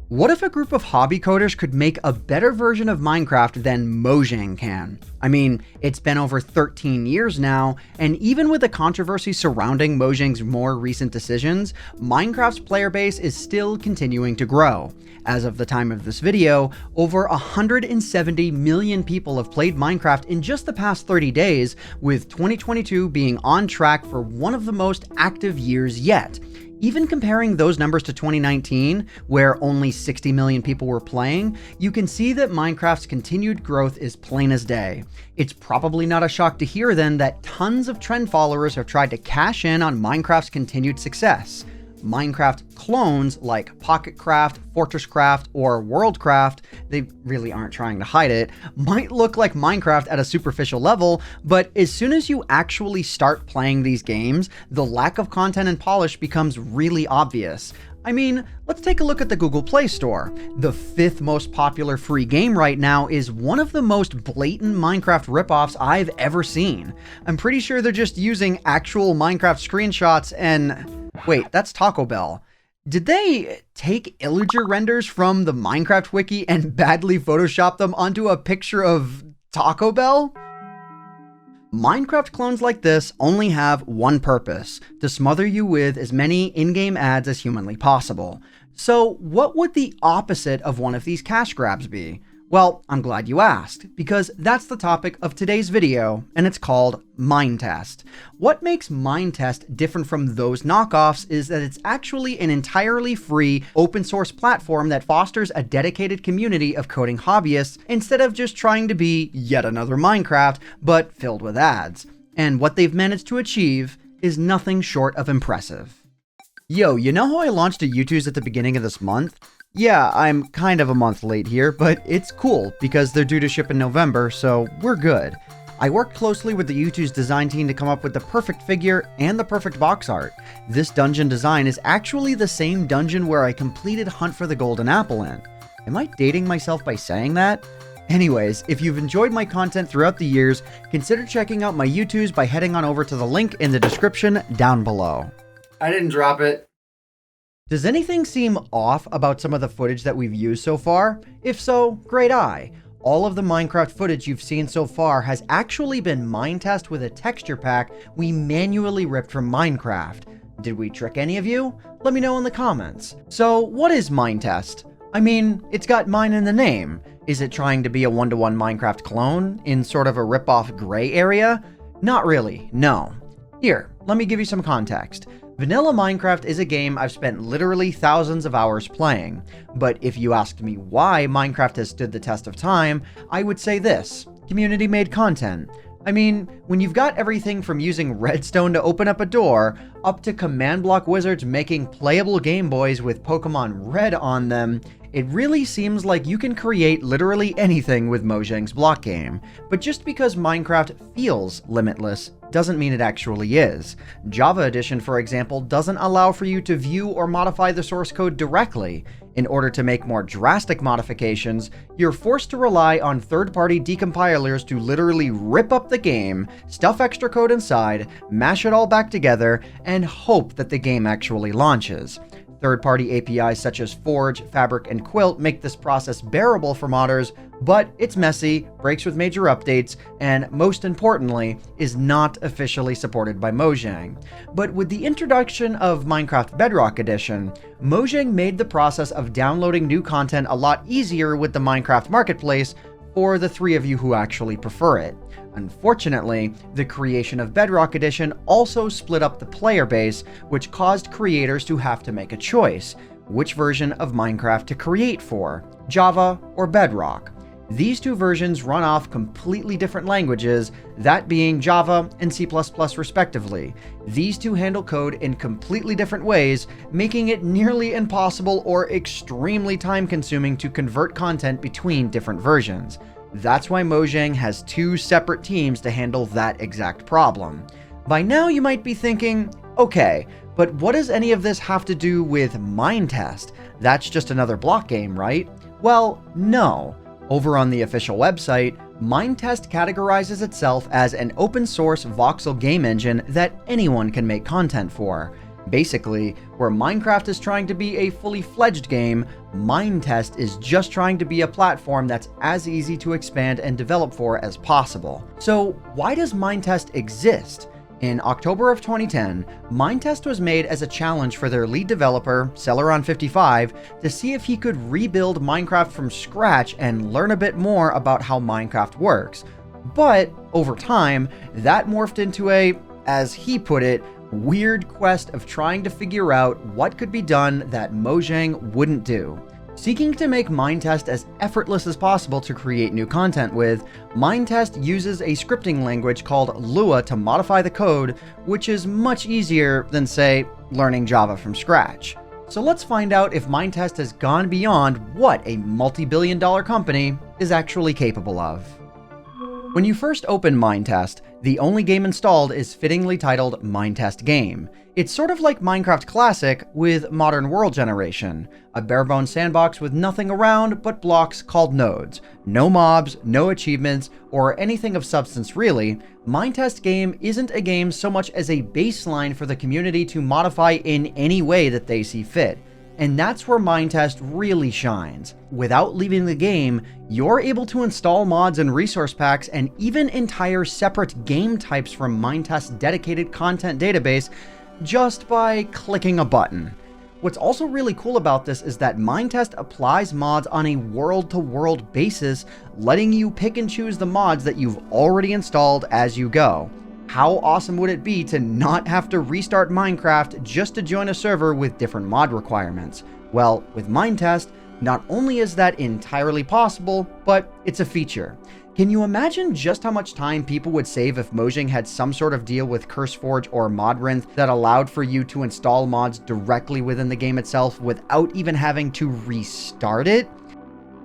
What if a group of hobby coders could make a better version of Minecraft than Mojang can? I mean, it's been over 13 years now, and even with the controversy surrounding Mojang's more recent decisions, Minecraft's player base is still continuing to grow. As of the time of this video, over 170 million people have played Minecraft in just the past 30 days, with 2022 being on track for one of the most active years yet. Even comparing those numbers to 2019, where only 60 million people were playing, you can see that Minecraft's continued growth is plain as day. It's probably not a shock to hear then that tons of trend followers have tried to cash in on Minecraft's continued success. Minecraft clones like Pocketcraft, Fortresscraft, or Worldcraft, they really aren't trying to hide it, might look like Minecraft at a superficial level, but as soon as you actually start playing these games, the lack of content and polish becomes really obvious. I mean, let's take a look at the Google Play Store. The 5th most popular free game right now is one of the most blatant Minecraft ripoffs I've ever seen. I'm pretty sure they're just using actual Minecraft screenshots and... Wait, that's Taco Bell. Did they take Illager renders from the Minecraft wiki and badly Photoshop them onto a picture of Taco Bell? Minecraft clones like this only have one purpose: to smother you with as many in-game ads as humanly possible. So what would the opposite of one of these cash grabs be? Well, I'm glad you asked, because that's the topic of today's video, and it's called MineTest. What makes MineTest different from those knockoffs is that it's actually an entirely free, open source platform that fosters a dedicated community of coding hobbyists instead of just trying to be yet another Minecraft, but filled with ads. And what they've managed to achieve is nothing short of impressive. Yo, you know how I launched a YouTubes at the beginning of this month? Yeah, I'm kind of a month late here, but it's cool because they're due to ship in November, so we're good. I worked closely with the YouTube's design team to come up with the perfect figure and the perfect box art. This dungeon design is actually the same dungeon where I completed Hunt for the Golden Apple in. Am I dating myself by saying that? Anyways, if you've enjoyed my content throughout the years, consider checking out my YouTubes by heading on over to the link in the description down below. I didn't drop it. Does anything seem off about some of the footage that we've used so far? If so, great eye. All of the Minecraft footage you've seen so far has actually been MineTest with a texture pack we manually ripped from Minecraft. Did we trick any of you? Let me know in the comments. So what is MineTest? I mean, it's got mine in the name. Is it trying to be a one-to-one Minecraft clone in sort of a rip-off gray area? Not really, no. Here, let me give you some context. Vanilla Minecraft is a game I've spent literally thousands of hours playing, but if you asked me why Minecraft has stood the test of time, I would say this: community-made content. I mean, when you've got everything from using redstone to open up a door, up to command block wizards making playable Game Boys with Pokemon Red on them, it really seems like you can create literally anything with Mojang's block game. But just because Minecraft feels limitless doesn't mean it actually is. Java Edition, for example, doesn't allow for you to view or modify the source code directly. In order to make more drastic modifications, you're forced to rely on third-party decompilers to literally rip up the game, stuff extra code inside, mash it all back together, and hope that the game actually launches. Third-party APIs such as Forge, Fabric, and Quilt make this process bearable for modders, but it's messy, breaks with major updates, and most importantly, is not officially supported by Mojang. But with the introduction of Minecraft Bedrock Edition, Mojang made the process of downloading new content a lot easier with the Minecraft Marketplace for the three of you who actually prefer it. Unfortunately, the creation of Bedrock Edition also split up the player base, which caused creators to have to make a choice: which version of Minecraft to create for, Java or Bedrock. These two versions run off completely different languages, that being Java and C++ respectively. These two handle code in completely different ways, making it nearly impossible or extremely time-consuming to convert content between different versions. That's why Mojang has two separate teams to handle that exact problem. By now you might be thinking, okay, but what does any of this have to do with MineTest? That's just another block game, right? Well, no. Over on the official website, MineTest categorizes itself as an open source voxel game engine that anyone can make content for. Basically, where Minecraft is trying to be a fully fledged game, MineTest is just trying to be a platform that's as easy to expand and develop for as possible. So why does MineTest exist? In October of 2010, MineTest was made as a challenge for their lead developer, Celeron55, to see if he could rebuild Minecraft from scratch and learn a bit more about how Minecraft works. But over time, that morphed into a, as he put it, weird quest of trying to figure out what could be done that Mojang wouldn't do. Seeking to make MineTest as effortless as possible to create new content with, MineTest uses a scripting language called Lua to modify the code, which is much easier than, say, learning Java from scratch. So let's find out if MineTest has gone beyond what a multi-billion-dollar company is actually capable of. When you first open MineTest, the only game installed is fittingly titled MineTest Game. It's sort of like Minecraft Classic with modern world generation, a bare-bones sandbox with nothing around but blocks called nodes. No mobs, no achievements, or anything of substance really. MineTest Game isn't a game so much as a baseline for the community to modify in any way that they see fit. And that's where MineTest really shines. Without leaving the game, you're able to install mods and resource packs and even entire separate game types from MineTest's dedicated content database just by clicking a button. What's also really cool about this is that MineTest applies mods on a world-to-world basis, letting you pick and choose the mods that you've already installed as you go. How awesome would it be to not have to restart Minecraft just to join a server with different mod requirements? Well, with MineTest, not only is that entirely possible, but it's a feature. Can you imagine just how much time people would save if Mojang had some sort of deal with CurseForge or Modrinth that allowed for you to install mods directly within the game itself without even having to restart it?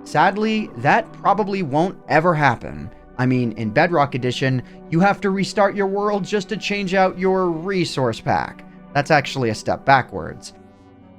Sadly, that probably won't ever happen. I mean, in Bedrock Edition, you have to restart your world just to change out your resource pack. That's actually a step backwards.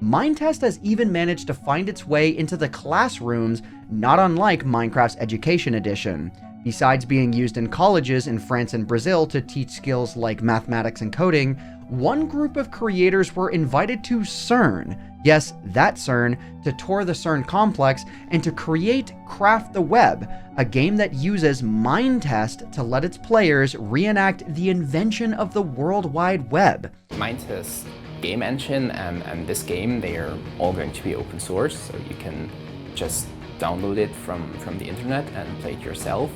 MineTest has even managed to find its way into the classrooms, not unlike Minecraft's Education Edition. Besides being used in colleges in France and Brazil to teach skills like mathematics and coding, one group of creators were invited to CERN, yes, that CERN, to tour the CERN complex and to create Craft the Web, a game that uses MineTest to let its players reenact the invention of the World Wide Web. MineTest game engine and this game, they are all going to be open source, so you can just download it from the internet and play it yourself.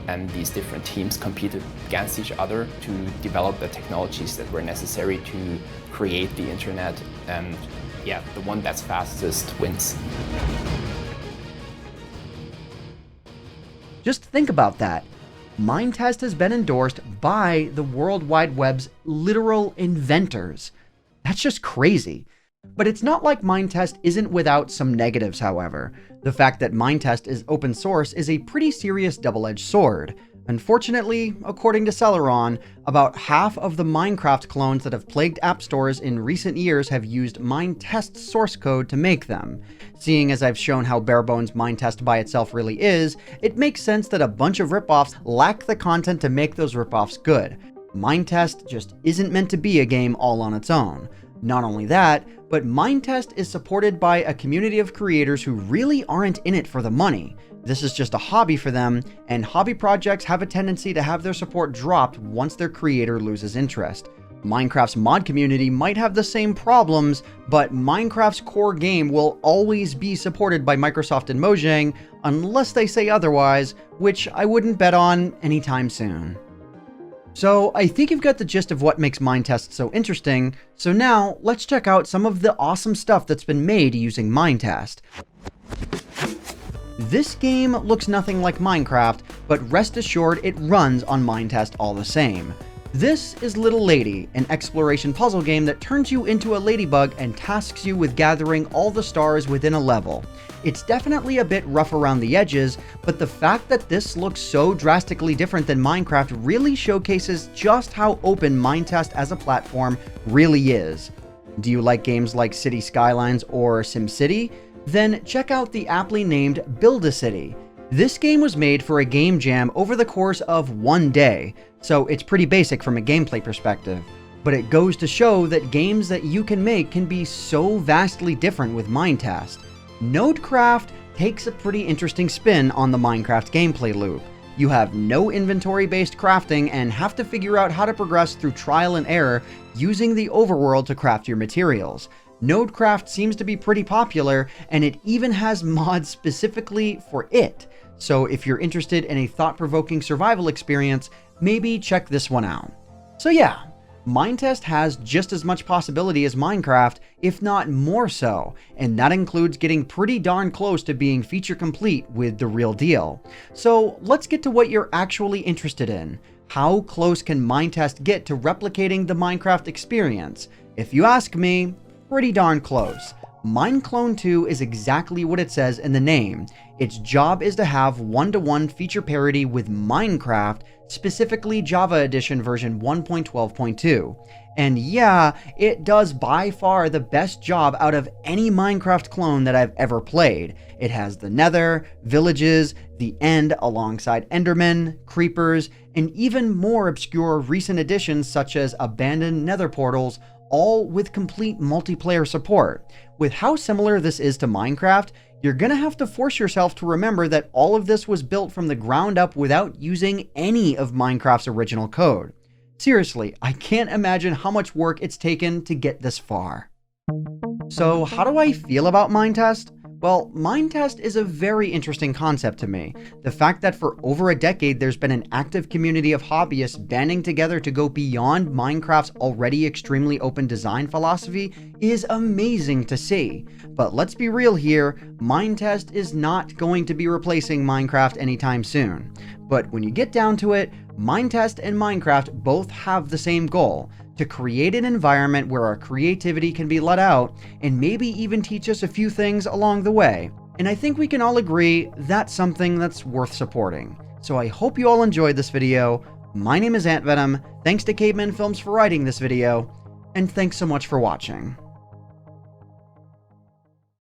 And these different teams competed against each other to develop the technologies that were necessary to create the internet, and yeah, the one that's fastest wins. Just think about that. MineTest has been endorsed by the World Wide Web's literal inventors. That's just crazy. But it's not like MineTest isn't without some negatives, however. The fact that MineTest is open source is a pretty serious double-edged sword. Unfortunately, according to Celeron, about half of the Minecraft clones that have plagued app stores in recent years have used MineTest source code to make them. Seeing as I've shown how barebones MineTest by itself really is, it makes sense that a bunch of ripoffs lack the content to make those ripoffs good. MineTest just isn't meant to be a game all on its own. Not only that, but MineTest is supported by a community of creators who really aren't in it for the money. This is just a hobby for them, and hobby projects have a tendency to have their support dropped once their creator loses interest. Minecraft's mod community might have the same problems, but Minecraft's core game will always be supported by Microsoft and Mojang unless they say otherwise, which I wouldn't bet on anytime soon. So I think you've got the gist of what makes MineTest so interesting, so now let's check out some of the awesome stuff that's been made using MineTest. This game looks nothing like Minecraft, but rest assured it runs on MineTest all the same. This is Little Lady, an exploration puzzle game that turns you into a ladybug and tasks you with gathering all the stars within a level. It's definitely a bit rough around the edges, but the fact that this looks so drastically different than Minecraft really showcases just how open MineTest as a platform really is. Do you like games like City Skylines or SimCity? Then check out the aptly named Build-A-City. This game was made for a game jam over the course of one day, so it's pretty basic from a gameplay perspective. But it goes to show that games that you can make can be so vastly different with MineTest. Nodecraft takes a pretty interesting spin on the Minecraft gameplay loop. You have no inventory-based crafting and have to figure out how to progress through trial and error using the overworld to craft your materials. Nodecraft seems to be pretty popular, and it even has mods specifically for it. So if you're interested in a thought-provoking survival experience, maybe check this one out. So yeah, MineTest has just as much possibility as Minecraft, if not more so, and that includes getting pretty darn close to being feature complete with the real deal. So let's get to what you're actually interested in. How close can MineTest get to replicating the Minecraft experience? If you ask me, pretty darn close. Mineclone 2 is exactly what it says in the name. Its job is to have one-to-one feature parity with Minecraft, specifically Java Edition version 1.12.2. And yeah, it does by far the best job out of any Minecraft clone that I've ever played. It has the Nether, villages, the End alongside Endermen, creepers, and even more obscure recent additions such as abandoned Nether portals, all with complete multiplayer support. With how similar this is to Minecraft, you're gonna have to force yourself to remember that all of this was built from the ground up without using any of Minecraft's original code. Seriously, I can't imagine how much work it's taken to get this far. So how do I feel about MineTest? Well, MineTest is a very interesting concept to me. The fact that for over a decade there's been an active community of hobbyists banding together to go beyond Minecraft's already extremely open design philosophy is amazing to see. But let's be real here, MineTest is not going to be replacing Minecraft anytime soon. But when you get down to it, MineTest and Minecraft both have the same goal: to create an environment where our creativity can be let out and maybe even teach us a few things along the way. And I think we can all agree that's something that's worth supporting. So I hope you all enjoyed this video. My name is AntVenom, thanks to Caveman Films for writing this video, and thanks so much for watching.